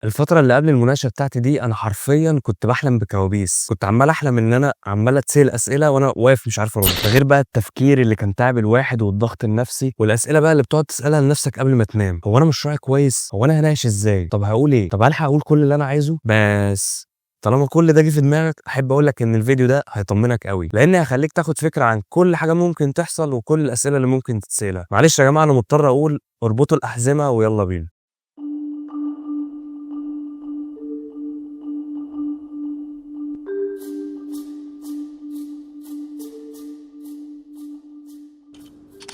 الفترة اللي قبل المناقشة بتاعتي دي أنا حرفيًا كنت باحلم بكوابيس، كنت عمّال أحلم إن أنا عمّال أتسأل أسئلة وأنا واقف مش عارف أرُد، ده غير بقى التفكير اللي كان تاعب الواحد والضغط النفسي، والأسئلة بقى اللي بتقعد تسألها لنفسك قبل ما تنام، هو أنا مشروعي كويس؟ هو أنا هاناقش إزاي؟ طب هاقول إيه؟ طب هالحق أقول كل اللي أنا عايزه؟ بس طالما كل ده جه في دماغك، أحب أقول لك إن الفيديو ده هيطمنك أوي، لإن هيخلّيك تاخد فكرة عن كل حاجة ممكن تحصل وكل الأسئلة اللي ممكن تتسألها. معلش يا جماعة أنا مضطر أقول اربطوا الأحزمة ويالّا بينا.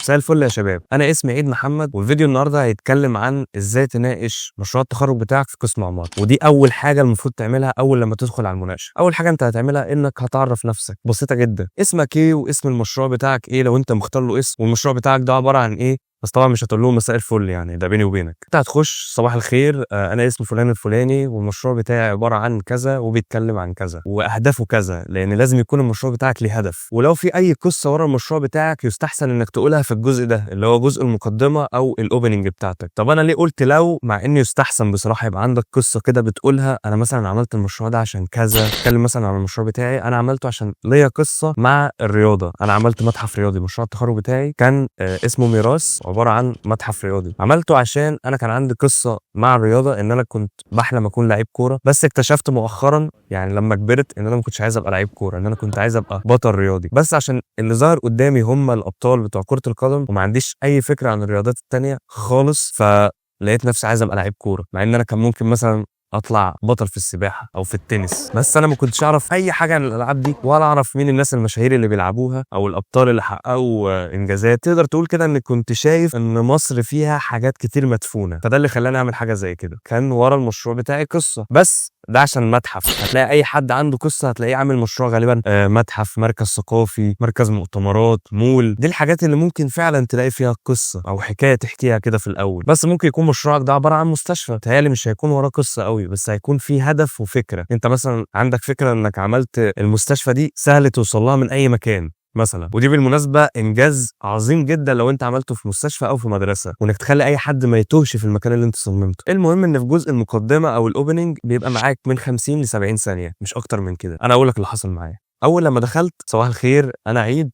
مساء الفل يا شباب، أنا اسمي عيد محمد، والفيديو النهارده هيتكلم عن إزاي تناقش مشروع التخرُّج بتاعك في قسم عمارة، ودي أول حاجة المفروض تعملها أول لمّا تدخل على المناقشة. أول حاجة أنت هتعملها إنك هتعرّف نفسك، بسيطة جدًا، اسمك إيه واسم المشروع بتاعك إيه لو أنت مختار له اسم، والمشروع بتاعك ده عبارة عن إيه، بس طبعًا مش هتقول لهم مساء الفل يعني ده بيني وبينك. أنت هتخش صباح الخير أنا اسمي فلان الفلاني والمشروع بتاعي عبارة عن كذا وبيتكلم عن كذا وأهدافه كذا، لإن لازم يكون المشروع بتاعك ليه هدف، ولو في أي قصة ورا المشروع بتاعك يستحسن إنك تقولها في الجزء ده، اللي هو جزء المقدمة أو الopening بتاعتك. طب أنا ليه قُلت لو، مع إن يستحسن بصراحة يبقى عندك قصة كده بتقولها، أنا مثلًا عملت المشروع ده عشان كذا، اتكلم مثلًا عن المشروع بتاعي، أنا عملته عشان ليّا قصة مع الرياضة، أنا عملت متحف رياضي، مشروع التخرُّج بتاعي كان اسمه ميراث، عبارة عن متحف رياضي، عملته عشان أنا كان عندي قصة مع الرياضة إن أنا كنت باحلم أكون لعيب كورة، بس اكتشفت مؤخرًا يعني لمّا كبرت إن أنا ما كنتش عايز أبقى لعيب كورة، إن أنا كنت عايز أبقى بطل رياضي، بس عشان اللي ظهر قدّامي هم الأبطال بتوع كرة القدم وما عنديش أي فكرة عن الرياضات التانية خالص، فلقيت نفسي عايز أبقى لعيب كورة، مع إن أنا كان ممكن مثلًا أطلع بطل في السباحة أو في التنس، بس أنا ما كنتش أعرف أي حاجة عن الألعاب دي ولا أعرف مين الناس المشاهير اللي بيلعبوها أو الأبطال اللي حققوا إنجازات. تقدر تقول كده إني كنت شايف إن مصر فيها حاجات كتير مدفونة، فده اللي خلّاني أعمل حاجة زي كده. كان ورا المشروع بتاعي قصة، بس ده عشان متحف، هتلاقي أي حد عنده قصة هتلاقيه عامل مشروع غالبًا متحف، مركز ثقافي، مركز مؤتمرات، مول، دي الحاجات اللي ممكن فعلًا تلاقي فيها قصة أو حكاية تحكيها كده في الأول. بس ممكن يكون مشروعك ده عبارة عن مستشفى، بيتهيأ لي مش هيكون وراه قصة أوي، بس هيكون في هدف وفكرة. أنت مثلًا عندك فكرة إنك عملت المستشفى دي سهل توصل لها من أي مكان مثلًا، ودي بالمناسبة إنجاز عظيم جدًا لو أنت عملته في مستشفى أو في مدرسة، وإنك تخلّي أي حد ما يتوهش في المكان اللي أنت صممته. المهم إن في جزء المقدمة أو الopening بيبقى معاك من 50 ل70 ثانية، مش أكتر من كده. أنا هاقول لك اللي حصل معايا. أول لمّا دخلت صباح الخير أنا عيد.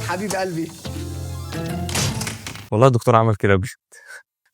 حبيب قلبي. والله الدكتور عمل كده بجد.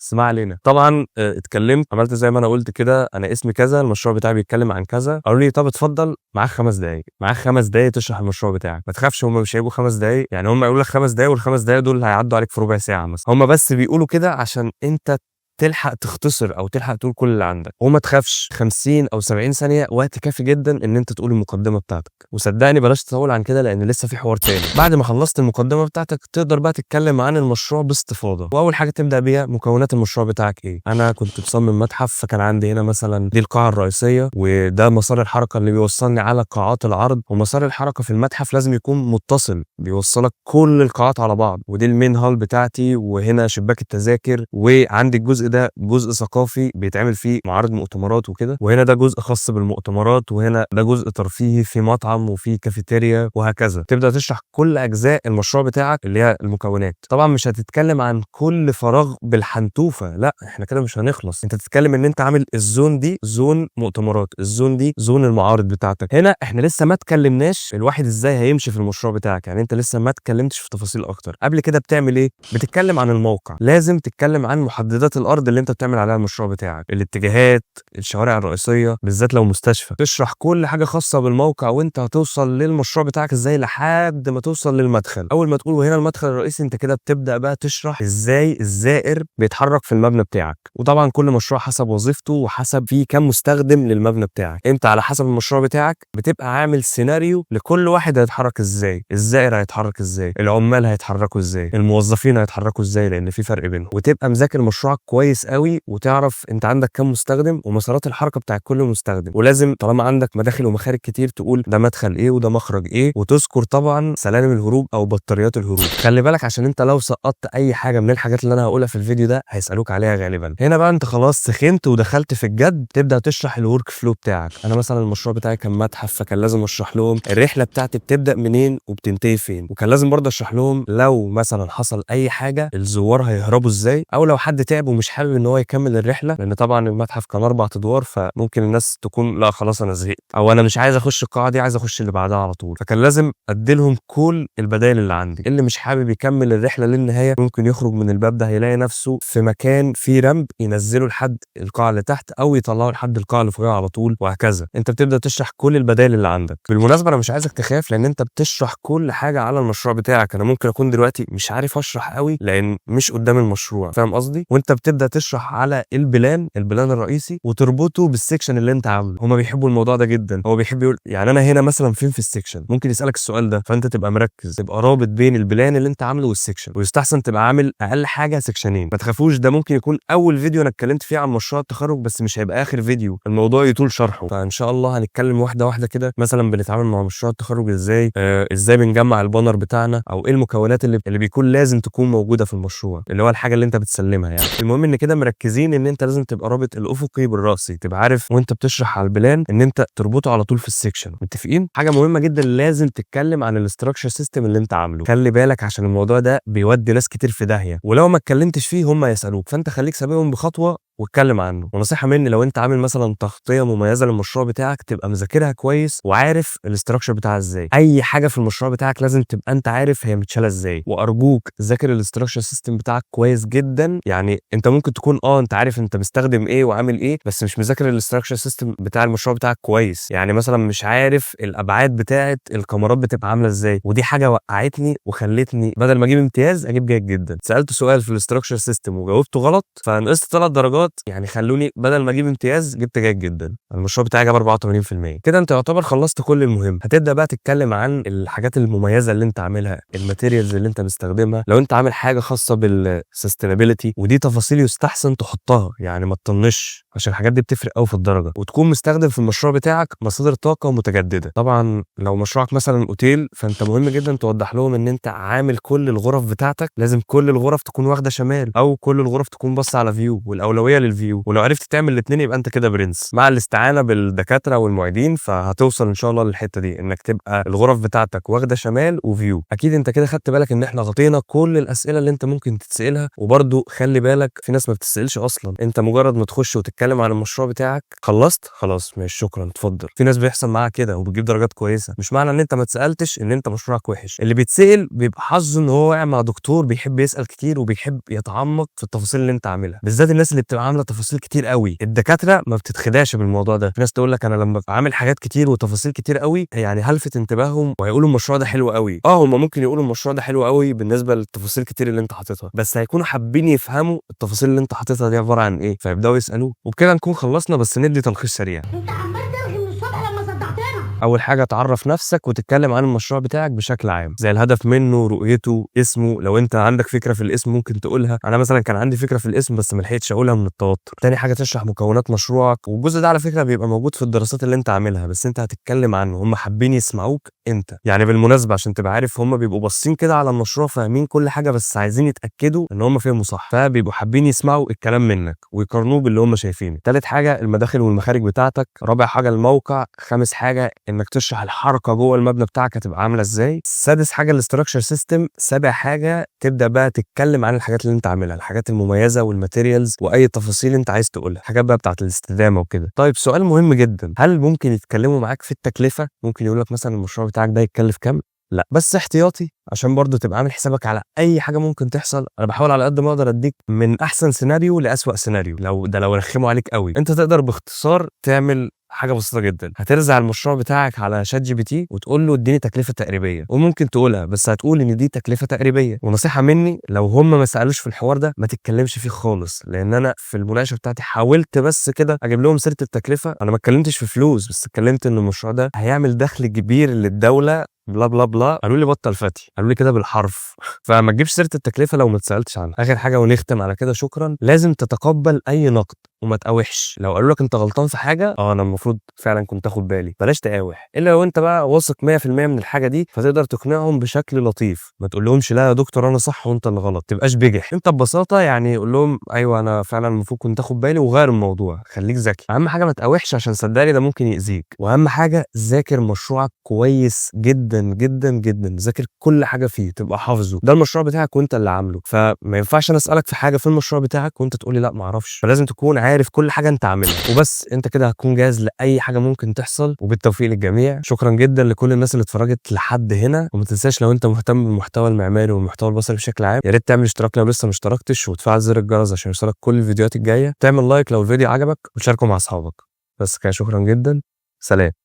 بس ما علينا. طبعًا اتكلمت، عملت زي ما أنا قُلت كده، أنا اسمي كذا، المشروع بتاعي بيتكلم عن كذا، قالوا لي طَب اتفضل معاك 5 دقايق، معاك 5 دقايق تشرح المشروع بتاعك، ما تخافش هم مش هيبقوا 5 دقايق، يعني هم هيقولوا لك 5 دقايق وال5 دقايق دول هيعدّوا عليك في ربع ساعة مثلًا، هم بس بيقولوا كده عشان أنت تلحق تختصر أو تلحق تقول كل اللي عندك، وما تخافش 50 أو 70 ثانية وقت كافي جدًا إن أنت تقول المقدمة بتاعتك، وصدّقني بلاش تطوّل عن كده لإن لسه في حوار تاني. بعد ما خلّصت المقدمة بتاعتك تقدر بقى تتكلم عن المشروع باستفاضة، وأول حاجة تبدأ بيها مكونات المشروع بتاعك إيه. أنا كنت مصمم متحف، فكان عندي هنا مثلًا دي القاعة الرئيسية، وده مسار الحركة اللي بيوصّلني على قاعات العرض، ومسار الحركة في المتحف لازم يكون متصل، بيوصّلك كل القاعات على بعض، ودي الmain hall بتاعتي، وهنا شباك التذاكر، وعندي الجزء ده جزء ثقافي بيتعمل فيه معارض مؤتمرات وكده، وهنا ده جزء خاص بالمؤتمرات، وهنا ده جزء ترفيهي في مطعم وفي كافيتيريا وهكذا. تبدأ تشرح كل أجزاء المشروع بتاعك اللي هي المكونات. طبعًا مش هتتكلم عن كل فراغ بالحنتوفة، لأ إحنا كده مش هنخلص. أنت تتكلم إن أنت عامل الزون دي زون مؤتمرات، الزون دي زون المعارض بتاعتك. هنا إحنا لسه ما اتكلمناش الواحد إزاي هيمشي في المشروع بتاعك، يعني أنت لسه ما اتكلمتش في تفاصيل أكتر. قبل كده بتعمل إيه؟ بتتكلم عن الموقع، لازم تتكلم عن محددات الأرض اللي أنت بتعمل عليها المشروع بتاعك، الاتجاهات، الشوارع الرئيسية، بالذات لو مستشفى، تشرح كل حاجة خاصة بالموقع وأنت هتوصل للمشروع بتاعك إزاي لحد ما توصل للمدخل. أول ما تقول وهنا المدخل الرئيسي أنت كده بتبدأ بقى تشرح إزاي الزائر بيتحرك في المبنى بتاعك، وطبعًا كل مشروع حسب وظيفته وحسب فيه كام مستخدم للمبنى بتاعك. أنت على حسب المشروع بتاعك بتبقى عامل سيناريو لكل واحد هيتحرك إزاي، الزائر هيتحرك إزاي، العمال هيتحركوا إزاي، الموظفين هيتحركوا إزاي، لأن في فرق بينهم، وتبقى مذاكر مشروعك كويس أوي وتعرف أنت عندك كام مستخدم ومسارات الحركة بتاعة كل مستخدم، ولازم طالما عندك مداخل ومخارج كتير تقول ده مدخل إيه وده مخرج إيه، وتذكر طبعًا سلالم الهروب أو بطاريات الهروب. خلي بالك عشان أنت لو سقطت أي حاجة من الحاجات اللي أنا هاقولها في الفيديو ده هيسألوك عليها غالبًا. هنا بقى أنت خلاص سخنت ودخلت في الجد، تبدأ تشرح الwork flow بتاعك. أنا مثلًا المشروع بتاعي كان متحف، فكان لازم أشرح لهم الرحلة بتاعتي بتبدأ منين وبتنتهي فين، وكان لازم برضه أشرح لهم لو مثلًا حصل أي حاجة الزوار هيهربوا إزاي، أو لو حد تعب ومش حابب ان هو يكمل الرحله، لان طبعا المتحف كان 4 ادوار، فممكن الناس تكون لا خلاص انا زهقت، او انا مش عايز اخش القاعه دي، عايز اخش اللي بعدها على طول. فكان لازم اديلهم كل البدائل اللي عندي. اللي مش حابب يكمل الرحله للنهايه ممكن يخرج من الباب ده، هيلاقي نفسه في مكان فيه رمب ينزله لحد القاعه اللي تحت، او يطلعه لحد القاعه اللي فوقها على طول، وهكذا. انت بتبدا تشرح كل البدائل اللي عندك. بالمناسبه انا مش عايزك تخاف، لان انت بتشرح كل حاجه على المشروع بتاعك. انا ممكن اكون دلوقتي مش عارف اشرح قوي لان مش قدام المشروع، فاهم قصدي؟ وانت بتبدا تشرح على البلان الرئيسي، وتربطه بالسكشن اللي انت عامله. هما بيحبوا الموضوع ده جدا. هو بيحب يقول يعني انا هنا مثلا فين في السكشن، ممكن يسالك السؤال ده، فانت تبقى مركز، تبقى رابط بين البلان اللي انت عامله والسكشن. ويستحسن تبقى عامل اقل حاجه سكشنين. ما تخافوش، ده ممكن يكون اول فيديو انا اتكلمت فيه عن مشروع التخرج، بس مش هيبقى اخر فيديو، الموضوع يطول شرحه. فان شاء الله هنتكلم واحده واحده كده، مثلا بنتعامل مع مشروع التخرج ازاي، ازاي بنجمع البانر بتاعنا، او ايه المكونات اللي بيكون لازم تكون موجوده في المشروع، اللي هو الحاجه اللي انت بتسلمها يعني. المهم ان كده مركزين ان انت لازم تبقى رابط الافقي بالراسي، تبقى عارف وانت بتشرح على البلان ان انت تربطه على طول في السكشن. متفقين؟ حاجه مهمه جدا، لازم تتكلم عن الاستراكشر سيستم اللي انت عامله. خلي بالك عشان الموضوع ده بيودي ناس كتير في داهيه، ولو ما اتكلمتش فيه هم يسالوك، فانت خليك سابقهم بخطوه واتكلم عنه. ونصيحه مني، لو انت عامل مثلا تغطيه مميزه للمشروع بتاعك، تبقى مذاكرها كويس وعارف الاستراكشر بتاعها ازاي. اي حاجه في المشروع بتاعك لازم تبقى انت عارف هي متشاله ازاي. وارجوك ذاكر الاستراكشر سيستم بتاعك كويس جدا. يعني انت ممكن تكون انت عارف انت مستخدم ايه وعامل ايه، بس مش مذاكر الاستراكشر سيستم بتاع المشروع بتاعك كويس. يعني مثلا مش عارف الابعاد بتاعه الكاميرات بتبقى عامله ازاي، ودي حاجه وقعتني وخلتني بدل ما اجيب امتياز اجيب جيد جدا. سالت سؤال في الاستراكشر سيستم وجاوبته غلط، فنقصت 3 درجات، يعني خلوني بدل ما اجيب امتياز جبت جيد جدا. المشروع بتاعي جاب 84%. كده انت يعتبر خلصت كل المهم. هتبدا بقى تتكلم عن الحاجات المميزه اللي انت عاملها، الماتيريالز اللي انت مستخدمها، لو انت عامل حاجه خاصه بالسستينابيلتي، ودي تفاصيل يستحسن تحطها، يعني ما تطنش، عشان الحاجات دي بتفرق قوي في الدرجه. وتكون مستخدم في المشروع بتاعك مصادر طاقه متجدده. طبعا لو مشروعك مثلا اوتيل، فانت مهم جدا توضح لهم ان انت عامل كل الغرف بتاعتك لازم كل الغرف تكون واخده شمال، او كل الغرف تكون باصه على فيو، والاولويه للفيو. ولو عرفت تعمل الاثنين يبقى انت كده برنس. مع الاستعانه بالدكاتره والمعيدين فهتوصل ان شاء الله للحته دي، انك تبقى الغرف بتاعتك واخده شمال وفيو. اكيد انت كده خدت بالك ان احنا غطينا كل الاسئله اللي انت ممكن تتسالها. وبرده خلي بالك في ناس ما بتسالش اصلا، انت مجرد ما تخش وتتكلم عن المشروع بتاعك خلصت خلاص ماشي شكرا اتفضل. في ناس بيحصل معاها كده وبتجيب درجات كويسه. مش معنى ان انت ما تسالتش ان انت مشروعك وحش. اللي بيتسال بيبقى حظه ان هو واقع مع دكتور بيحب يسال كتير وبيحب يتعمق في التفاصيل اللي انت عاملها، بالذات الناس اللي بتبقى عامله تفاصيل كتير قوي. الدكاتره ما بتتخدعش بالموضوع ده. في ناس تقول لك انا لما بعمل حاجات كتير وتفاصيل كتير قوي يعني هلفت انتباههم وهيقولوا المشروع ده حلو قوي. هم ممكن يقولوا المشروع ده حلو قوي بالنسبه للتفاصيل كتير اللي انت حاططها، بس هيكونوا حابين يفهموا التفاصيل اللي انت حاططها دي عباره عن ايه، فيبداوا يسالوه. وبكده نكون خلصنا، بس ندي تلخيص سريع. انت عمال ترغي من الصبح لما صدعتنا. اول حاجه تعرف نفسك وتتكلم عن المشروع بتاعك بشكل عام، زي الهدف منه، رؤيته، اسمه. لو انت عندك فكره في الاسم ممكن تقولها. انا مثلا كان عندي فكره في الاسم بس ما لحقتش اقولها من التوتر. تاني حاجه تشرح مكونات مشروعك، والجزء ده على فكره بيبقى موجود في الدراسات اللي انت عاملها، بس انت هتتكلم عنه. هم حابين يسمعوك انت. يعني بالمناسبه عشان تبقى عارف، هم بيبقوا باصين كده على المشروع فاهمين كل حاجه، بس عايزين يتاكدوا ان هم فهموا صح، فبيبقوا حابين يسمعوا الكلام منك ويقارنوه باللي هم شايفينه. تالت حاجه المداخل والمخارج بتاعتك. رابع حاجه الموقع. خامس حاجه انك تشرح الحركه جوه المبنى بتاعك هتبقى عامله ازاي. سادس حاجه الاستراكشر سيستم. سابع حاجه تبدا بقى تتكلم عن الحاجات اللي انت عاملها، الحاجات المميزه والماتيريالز واي تفاصيل انت عايز تقولها، حاجات بقى بتاعه الاستدامه وكده. طيب سؤال مهم جدا، هل ممكن يتكلموا معاك في التكلفه؟ ممكن يقول لك مثلا المشروع بتاعك ده يتكلف كام؟ لا، بس احتياطي عشان برضو تبقى عامل حسابك على اي حاجه ممكن تحصل. انا بحاول على قد ما اقدر اديك من احسن سيناريو لاسوأ سيناريو. لو رخموا عليك قوي، انت تقدر باختصار تعمل حاجه بسيطه جدا. هترزع المشروع بتاعك على شات جي بي تي وتقول له اديني تكلفه تقريبيه، وممكن تقولها بس هتقول ان دي تكلفه تقريبيه. ونصيحه مني، لو هم ما سالوش في الحوار ده ما تتكلمش فيه خالص، لان انا في المناقشه بتاعتي حاولت بس كده اجيب لهم سيره التكلفه. انا ما اتكلمتش في فلوس، بس اتكلمت ان المشروع ده هيعمل دخل كبير للدوله بلا بلا بلا. قالوا لي بطل فتي، قالوا لي كده بالحرف. فما تجيبش سيره التكلفه لو ما اتسالتش عنها. اخر حاجه ونختم على كده، شكرا. لازم تتقبل اي نقد. وما تقاوحش. لو قالوا لك انت غلطان في حاجه، انا المفروض فعلا كنت اخد بالي، بلاش تقاوح. الا لو انت بقى واثق 100% من الحاجه دي، فتقدر تقنعهم بشكل لطيف. ما تقولهمش لا يا دكتور انا صح وانت اللي غلط، تبقاش بجح. انت ببساطه يعني قول لهم ايوه انا فعلا المفروض كنت اخد بالي، وغير الموضوع. خليك ذكي. اهم حاجه ما تقاوحش، عشان صدقني ده ممكن يأذيك. واهم حاجه ذاكر مشروعك كويس جدا جدا جدا. ذاكر كل حاجه فيه، تبقى حافظه. ده المشروع بتاعك وانت اللي عامله، فما ينفعش انا اسالك في حاجه في المشروع بتاعك وانت تقولي لا ما اعرفش. فلازم تكون عارف كل حاجه انت عاملها، وبس انت كده هتكون جاهز لاي حاجه ممكن تحصل. وبالتوفيق للجميع. شكرا جدا لكل الناس اللي اتفرجت لحد هنا. وما تنساش لو انت مهتم بالمحتوى المعماري والمحتوى البصري بشكل عام، يا ريت تعمل اشتراك لو لسه ما اشتركتش، وتفعل زر الجرس عشان يوصلك كل الفيديوهات الجايه. تعمل لايك لو الفيديو عجبك، وتشاركه مع اصحابك. بس كده، شكرا جدا. سلام.